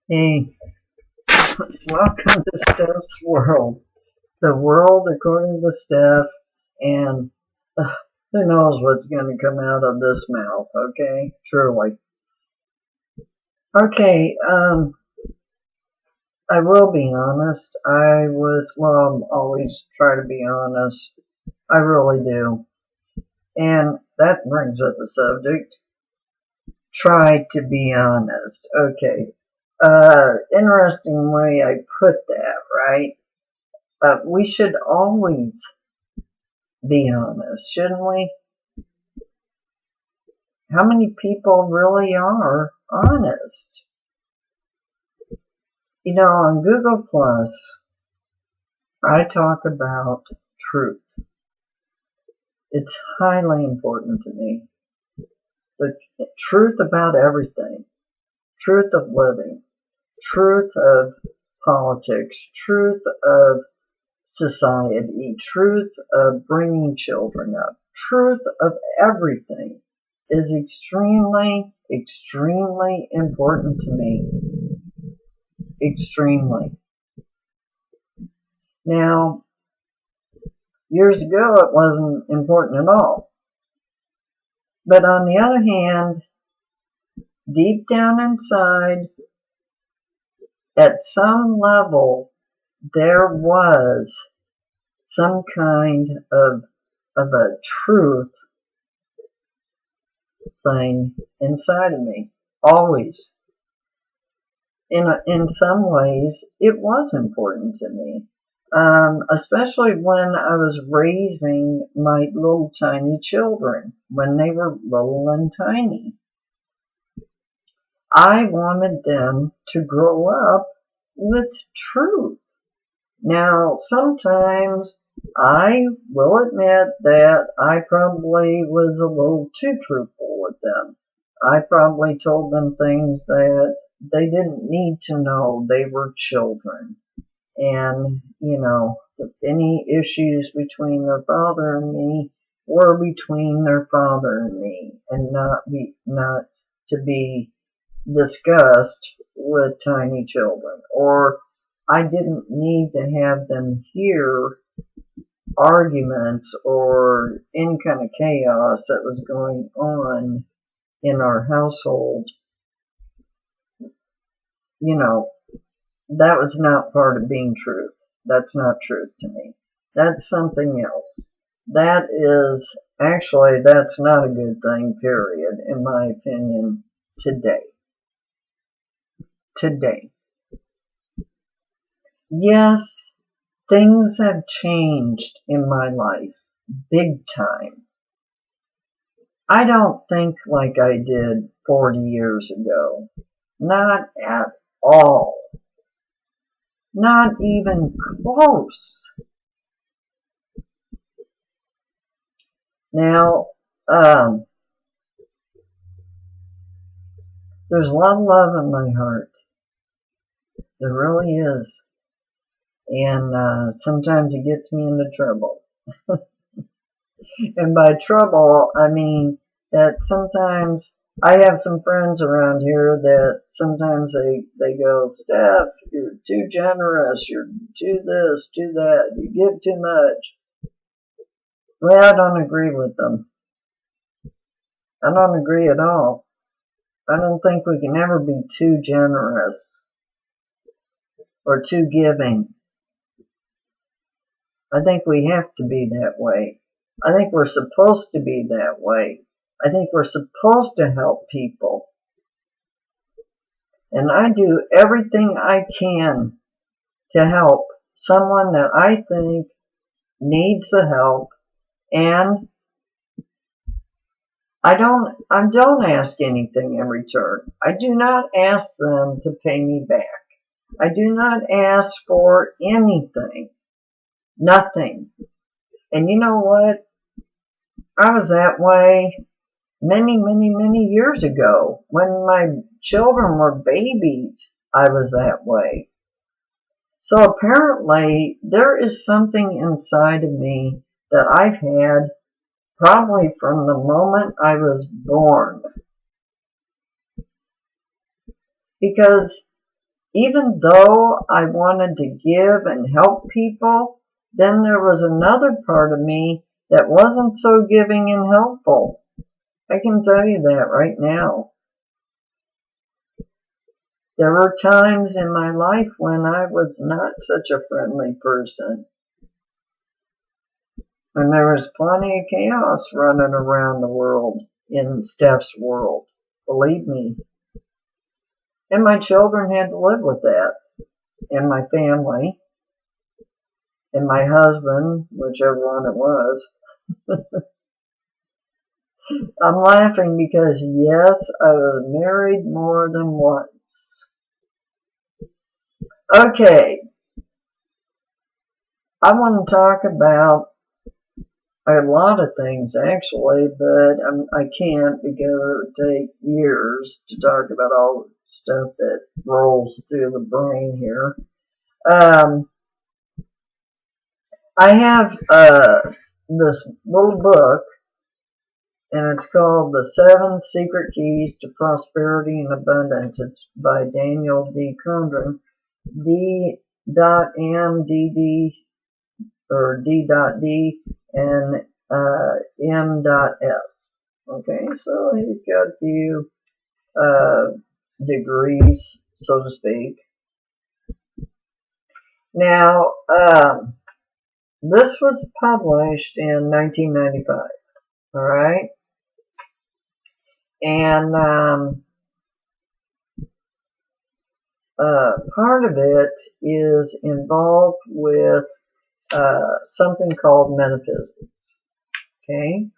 Hey, welcome to Steph's world. The world according to Steph, and uh, who knows what's going to come out of this mouth, okay? Truly. Okay, I will be honest. Always try to be honest. I really do. And that brings up a subject. Try to be honest. Okay. Interesting way I put that, right? We should always be honest, shouldn't we? How many people really are honest? You know, on Google Plus, I talk about truth. It's highly important to me. The truth about everything. Truth of living. Truth of politics. Truth of society. Truth of bringing children up. Truth of everything is extremely, extremely important to me. Extremely. Now, years ago it wasn't important at all. But on the other hand, deep down inside, at some level, there was some kind of a truth thing inside of me. Always. In some ways, it was important to me. Especially when I was raising my little tiny children, when they were little and tiny. I wanted them to grow up with truth. Now, sometimes I will admit that I probably was a little too truthful with them. I probably told them things that they didn't need to know. They were children. And, you know, any issues between their father and me were between their father and me, and not to be discussed with tiny children. Or I didn't need to have them hear arguments or any kind of chaos that was going on in our household. You know, that was not part of being truth. That's not truth to me. That's something else. That's not a good thing, period, in my opinion, today. Today. Yes, things have changed in my life, big time. I don't think like I did 40 years ago. Not at all. Not even close. Now, there's a lot of love in my heart. There really is. And sometimes it gets me into trouble. And by trouble, I mean that sometimes I have some friends around here that sometimes they go, Steph, you're too generous, you're too this, too that, you give too much. Well, I don't agree with them. I don't agree at all. I don't think we can ever be too generous or too giving. I think we have to be that way. I think we're supposed to be that way. I think we're supposed to help people. And I do everything I can to help someone that I think needs the help, and I don't ask anything in return. I do not ask them to pay me back. I do not ask for anything. Nothing. And you know what? I was that way many, many, many years ago. When my children were babies, I was that way. So apparently, there is something inside of me that I've had probably from the moment I was born. Because even though I wanted to give and help people, then there was another part of me that wasn't so giving and helpful. I can tell you that right now. There were times in my life when I was not such a friendly person. And there was plenty of chaos running around the world, in Steph's world. Believe me. And my children had to live with that. And my family. And my husband, whichever one it was. I'm laughing because, yes, I was married more than once. Okay. I want to talk about a lot of things, actually, but I can't because it would take years to talk about all the stuff that rolls through the brain here. I have this little book, and it's called The 7 Secret Keys to Prosperity and Abundance. It's by Daniel D. Kundren, D.M.D.D. or D.D. and M.S. Okay, so he's got a few degrees, so to speak. Now, this was published in 1995, all right? And part of it is involved with something called metaphysics, okay?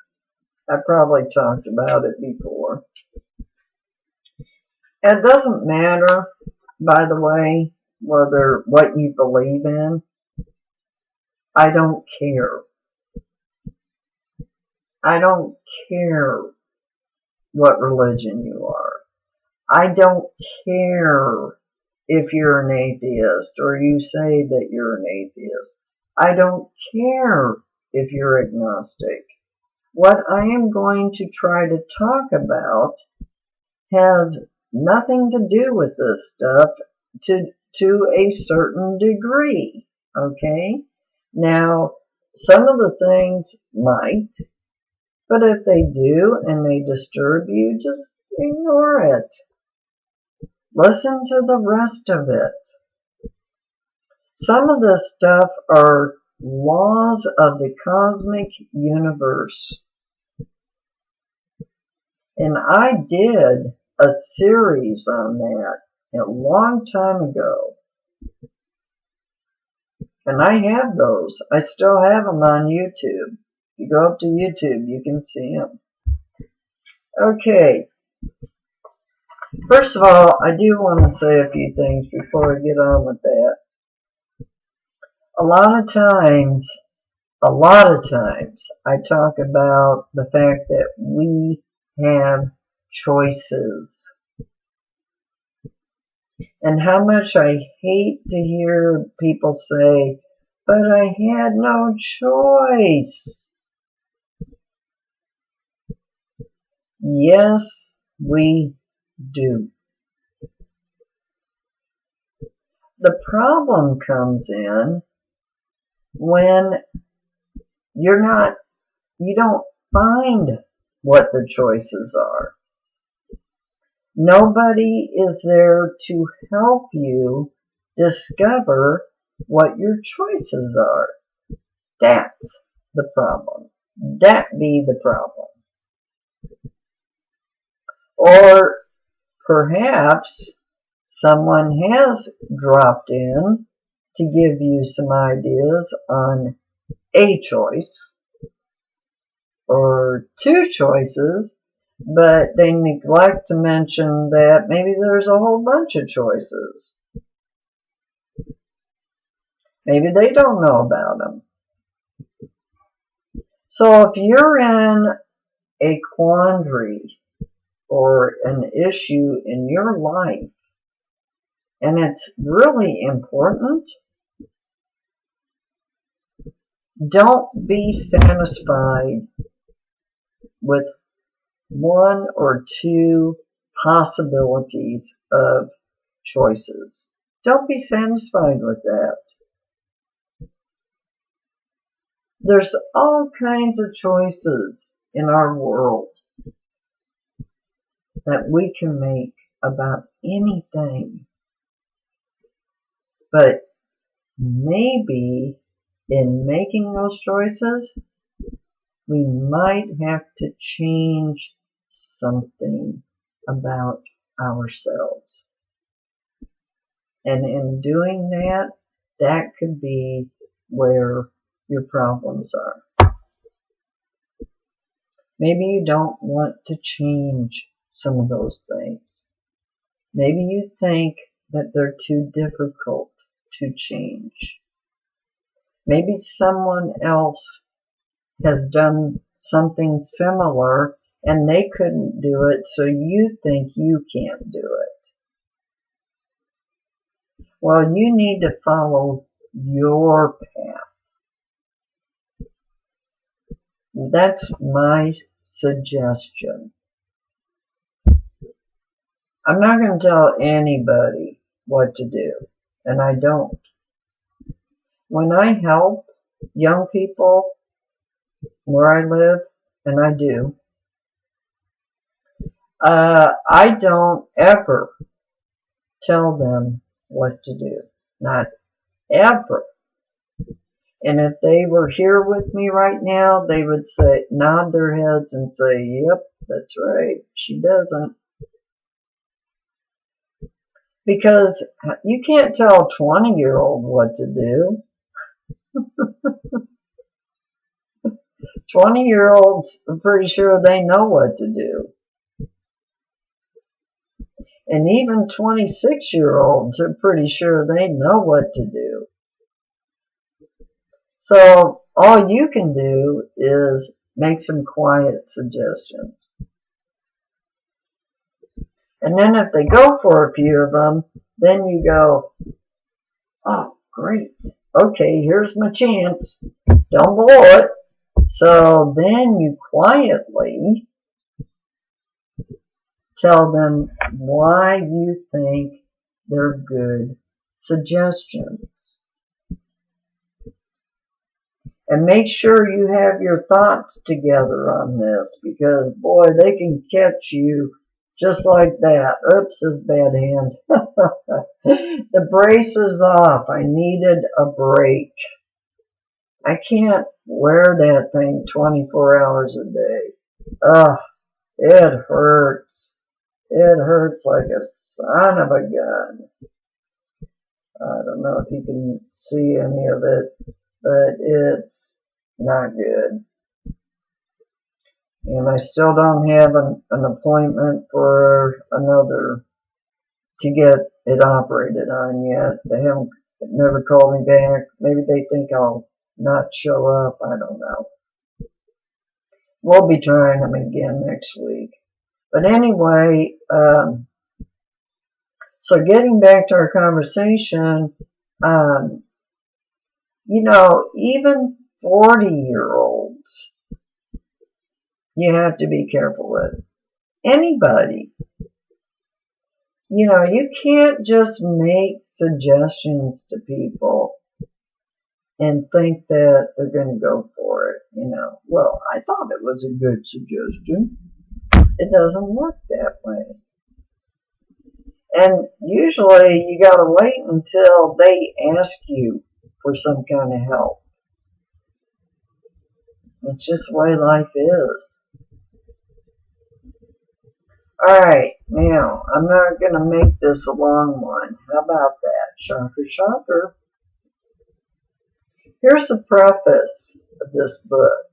I probably talked about it before. It doesn't matter, by the way, whether what you believe in. I don't care. I don't care what religion you are. I don't care if you're an atheist or you say that you're an atheist. I don't care if you're agnostic. What I am going to try to talk about has nothing to do with this stuff to a certain degree, okay? Now, some of the things might, but if they do and they disturb you, just ignore it. Listen to the rest of it. Some of this stuff are laws of the cosmic universe. And I did a series on that a long time ago. And I have those. I still have them on YouTube. If you go up to YouTube, you can see them. Okay. First of all, I do want to say a few things before I get on with that. A lot of times, I talk about the fact that we have choices. And how much I hate to hear people say, but I had no choice. Yes, we do. The problem comes in when you don't find what the choices are. Nobody is there to help you discover what your choices are. That's the problem. That be the problem. Or perhaps someone has dropped in to give you some ideas on a choice or two choices, but they neglect to mention that maybe there's a whole bunch of choices. Maybe they don't know about them. So if you're in a quandary or an issue in your life, and it's really important, don't be satisfied with one or two possibilities of choices. Don't be satisfied with that. There's all kinds of choices in our world that we can make about anything. But maybe in making those choices, we might have to change something about ourselves. And in doing that, that could be where your problems are. Maybe you don't want to change some of those things. Maybe you think that they're too difficult to change. Maybe someone else has done something similar and they couldn't do it, so you think you can't do it. Well, you need to follow your path. That's my suggestion. I'm not going to tell anybody what to do, and I don't. When I help young people where I live, and I do, I don't ever tell them what to do. Not ever. And if they were here with me right now, they would say, nod their heads and say, yep, that's right, she doesn't. Because you can't tell a 20-year-old what to do. 20-year-olds are pretty sure they know what to do. And even 26-year-olds are pretty sure they know what to do. So all you can do is make some quiet suggestions. And then if they go for a few of them, then you go, oh, great. Okay, here's my chance. Don't blow it. So then you quietly tell them why you think they're good suggestions. And make sure you have your thoughts together on this, because boy, they can catch you just like that. Oops, this bad hand. The brace is off. I needed a break. I can't wear that thing 24 hours a day. Ugh, it hurts. It hurts like a son of a gun. I don't know if you can see any of it, but it's not good. And I still don't have an appointment for another to get it operated on yet. They haven't never called me back. Maybe they think I'll not show up. I don't know. We'll be trying them again next week. But anyway, so getting back to our conversation, you know, even 40-year-olds, you have to be careful with. Anybody. You know, you can't just make suggestions to people and think that they're going to go for it, you know. Well, I thought it was a good suggestion. It doesn't work that way. And usually you got to wait until they ask you for some kind of help. It's just the way life is. Alright, now, I'm not going to make this a long one. How about that? Shocker, shocker. Here's the preface of this book.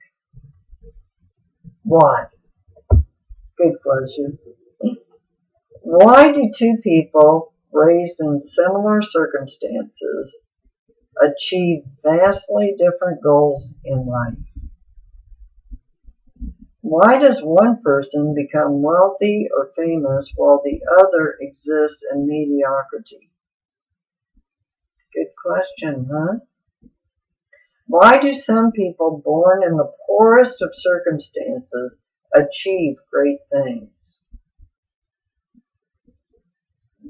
Why? Good question. Why do two people raised in similar circumstances achieve vastly different goals in life? Why does one person become wealthy or famous while the other exists in mediocrity? Good question, huh? Why do some people born in the poorest of circumstances achieve great things?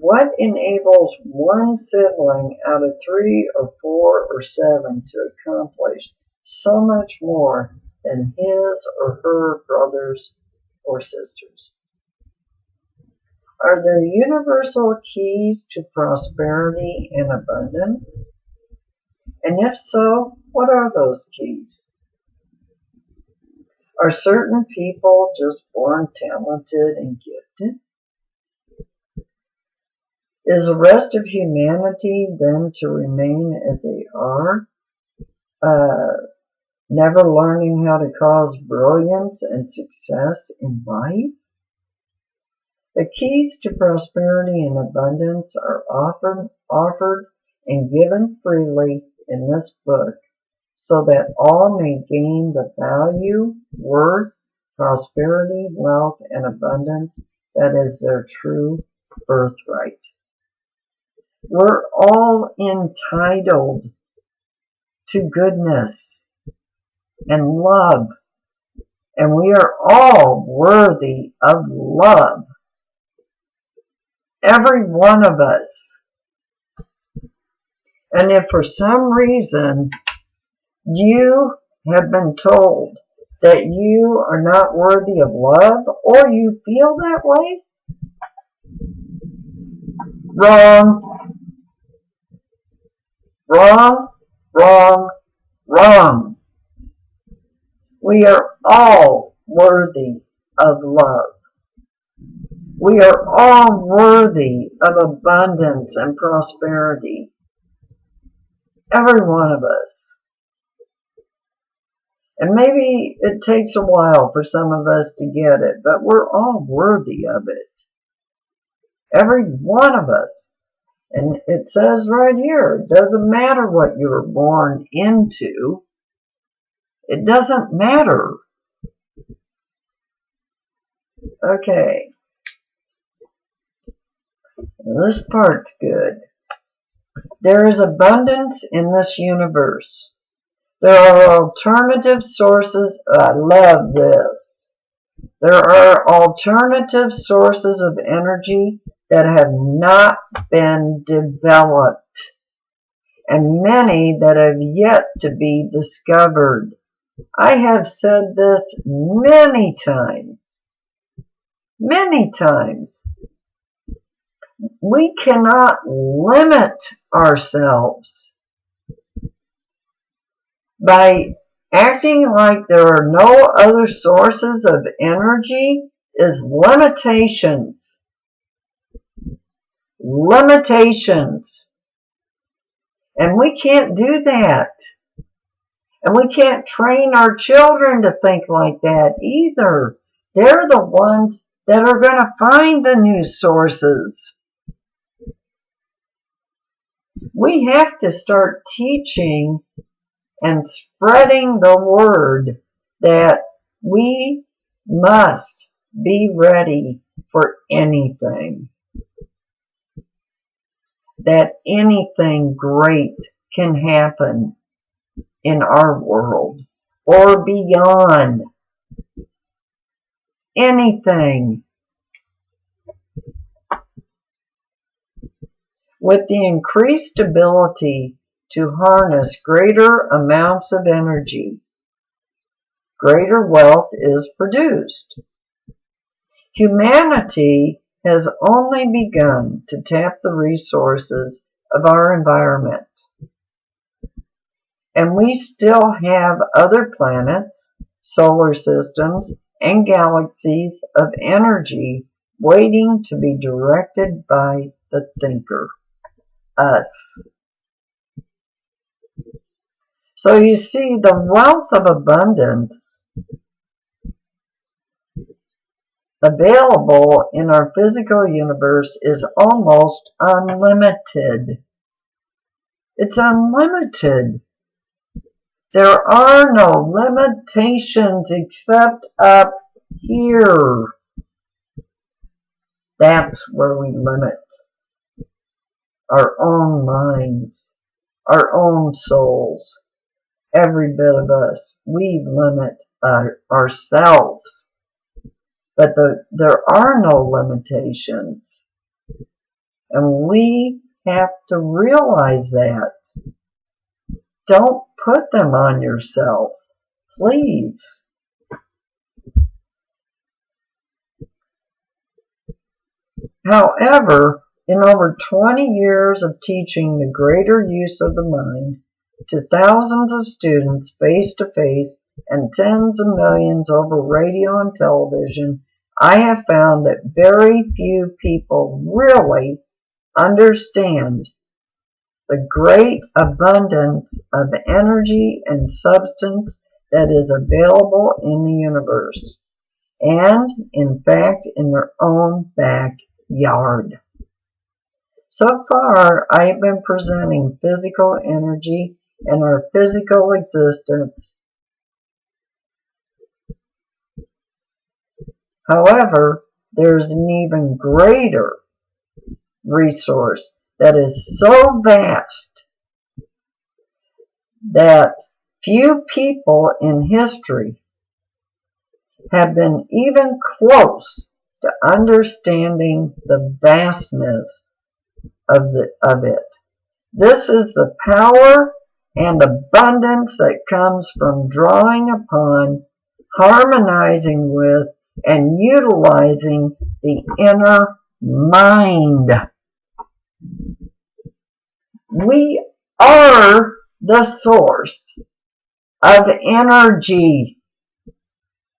What enables one sibling out of 3 or 4 or 7 to accomplish so much more than his or her brothers or sisters? Are there universal keys to prosperity and abundance? And if so, what are those keys? Are certain people just born talented and gifted? Is the rest of humanity then to remain as they are, never learning how to cause brilliance and success in life? The keys to prosperity and abundance are offered and given freely in this book, so that all may gain the value, worth, prosperity, wealth, and abundance that is their true birthright. We're all entitled to goodness and love, and we are all worthy of love. Every one of us. And if for some reason you have been told that you are not worthy of love, or you feel that way, wrong. Wrong, wrong, wrong. We are all worthy of love. We are all worthy of abundance and prosperity. Every one of us. And maybe it takes a while for some of us to get it, but we're all worthy of it. Every one of us. And it says right here, it doesn't matter what you were born into. It doesn't matter. Okay. This part's good. There is abundance in this universe. There are alternative sources. I love this. There are alternative sources of energy that have not been developed, and many that have yet to be discovered. I have said this many times. Many times. We cannot limit ourselves by acting like there are no other sources of energy. Is limitations. Limitations. And we can't do that. And we can't train our children to think like that either. They're the ones that are going to find the new sources. We have to start teaching and spreading the word that we must be ready for anything. That anything great can happen in our world or beyond. Anything. With the increased ability to harness greater amounts of energy, greater wealth is produced. Humanity has only begun to tap the resources of our environment. And we still have other planets, solar systems, and galaxies of energy waiting to be directed by the thinker, us. So you see, the wealth of abundance available in our physical universe is almost unlimited. It's unlimited. There are no limitations except up here. That's where we limit our own minds, our own souls. Every bit of us, we limit ourselves. But there are no limitations. And we have to realize that. Don't put them on yourself, please. However, in over 20 years of teaching the greater use of the mind to thousands of students face-to-face and tens of millions over radio and television, I have found that very few people really understand the great abundance of energy and substance that is available in the universe, and in fact in their own backyard. So far, I have been presenting physical energy and our physical existence. However, there is an even greater resource that is so vast that few people in history have been even close to understanding the vastness of it. This is the power and abundance that comes from drawing upon, harmonizing with, and utilizing the inner mind. We are the source of energy,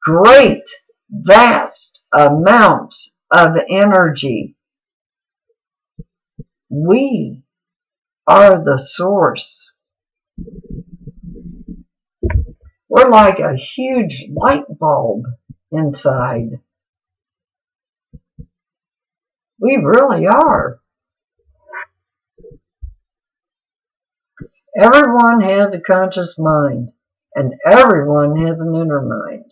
great, vast amounts of energy. We are the source. We're like a huge light bulb inside. We really are. Everyone has a conscious mind, and everyone has an inner mind.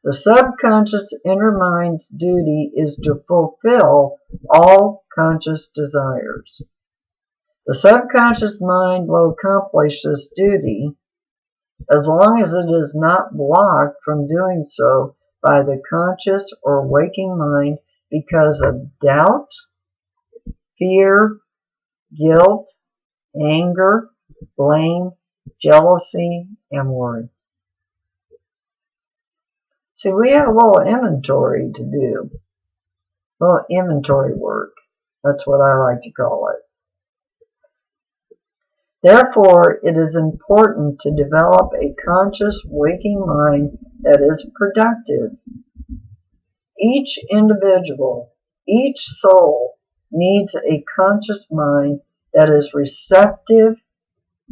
The subconscious inner mind's duty is to fulfill all conscious desires. The subconscious mind will accomplish this duty as long as it is not blocked from doing so by the conscious or waking mind because of doubt, fear, guilt, anger, blame, jealousy, and worry. See, we have a little inventory to do. A little inventory work. That's what I like to call it. Therefore, it is important to develop a conscious waking mind that is productive. Each individual, each soul needs a conscious mind that is receptive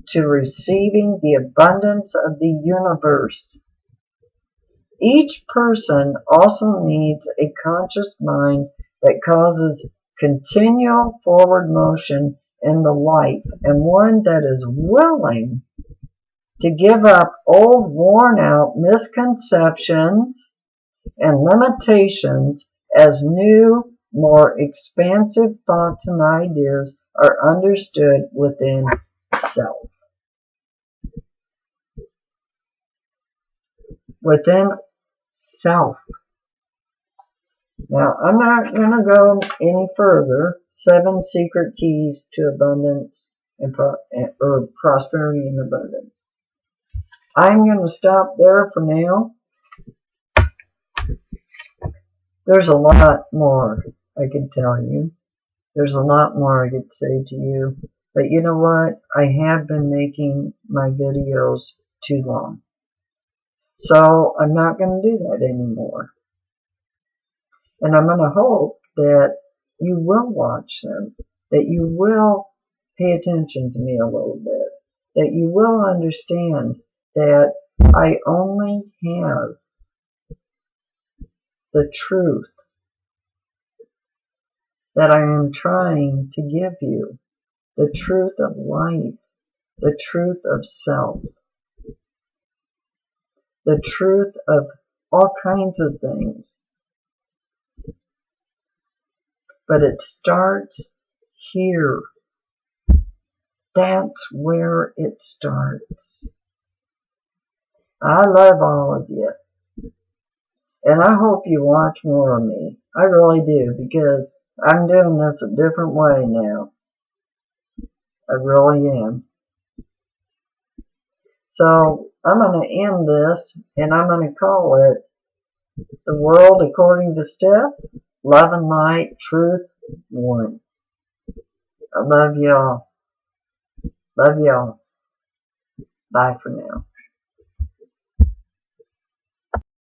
to receiving the abundance of the universe. Each person also needs a conscious mind that causes continual forward motion in the life, and one that is willing to give up old, worn-out misconceptions and limitations as new, more expansive thoughts and ideas are understood within self. Within self. Now, I'm not going to go any further. 7 secret keys to abundance or prosperity and abundance. I'm going to stop there for now. There's a lot more I could tell you. There's a lot more I could say to you. But you know what? I have been making my videos too long. So I'm not going to do that anymore. And I'm going to hope that you will watch them, that you will pay attention to me a little bit, that you will understand that I only have the truth that I am trying to give you, the truth of life, the truth of self, the truth of all kinds of things. But it starts here. That's where it starts. I love all of you. And I hope you watch more of me. I really do, because I'm doing this a different way now. I really am. So I'm going to end this, and I'm going to call it The World According to Steph, Love and Light, Truth, One. I love y'all. Love y'all. Bye for now.